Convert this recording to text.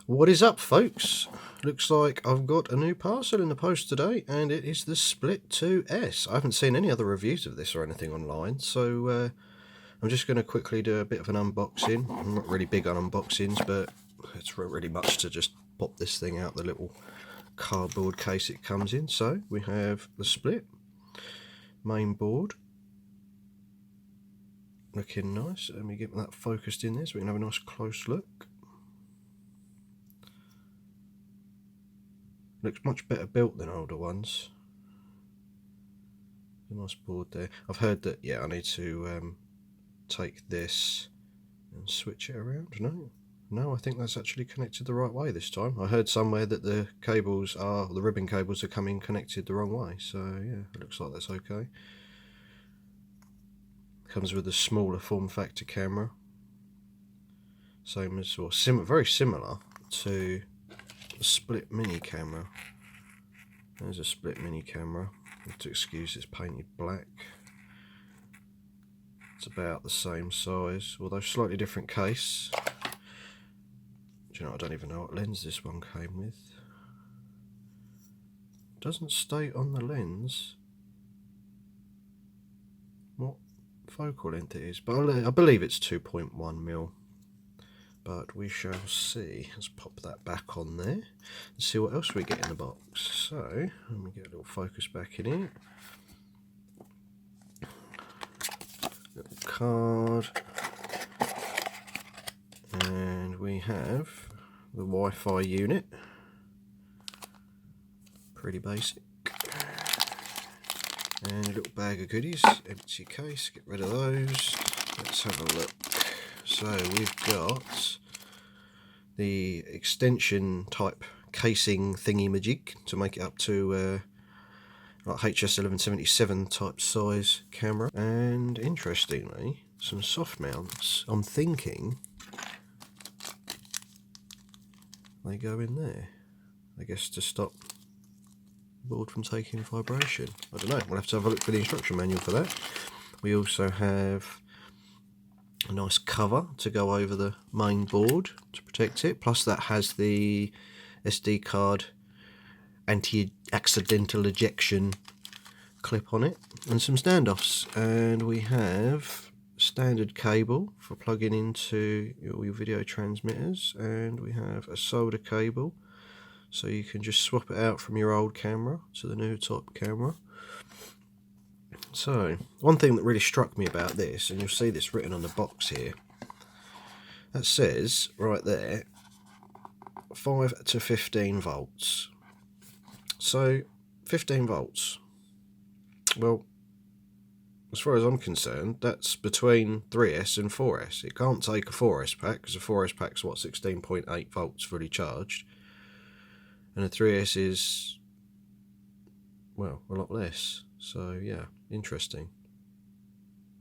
What is up, folks? Looks like I've got a new parcel in the post today, and it is the Split 2S. I haven't seen any other reviews of this or anything online, so I'm just going to quickly do a bit of an unboxing. I'm not really big on unboxings, but it's not really much to just pop this thing out the little cardboard case it comes in. So we have the Split main board, looking nice. Let me get that focused in there so we can have a nice close look. Looks much better built than older ones. A nice board there. I've heard that, yeah, I need to take this and switch it around. No, I think that's actually connected the right way this time. I heard somewhere that the ribbon cables are coming connected the wrong way. So yeah, it looks like that's okay. Comes with a smaller form factor camera. Same as, or very similar to the Split mini camera. There's a Split mini camera. I have to excuse it's painted black. It's about the same size, although slightly different case. Do you know, I don't even know what lens this one came with. It doesn't state on the lens what focal length it is, but I believe it's 2.1mm. But we shall see. Let's pop that back on there and see what else we get in the box. So, let me get a little focus back in here. Little card. And we have the Wi-Fi unit. Pretty basic. And a little bag of goodies. Empty case. Get rid of those. Let's have a look. So we've got the extension type casing thingy majig to make it up to like HS1177 type size camera, and interestingly some soft mounts. I'm thinking they go in there, I guess, to stop the board from taking vibration. I don't know, we'll have to have a look for the instruction manual for that. We also have a nice cover to go over the main board to protect it, plus that has the SD card anti-accidental ejection clip on it, and some standoffs. And we have standard cable for plugging into all your video transmitters, and we have a solder cable so you can just swap it out from your old camera to the new type camera. So, one thing that really struck me about this, and you'll see this written on the box here, that says right there 5 to 15 volts. So 15 volts, well, as far as I'm concerned, that's between 3S and 4S. It can't take a 4S pack, because a 4S pack's what, 16.8 volts fully charged, and a 3S is, well, a lot less. So yeah, interesting.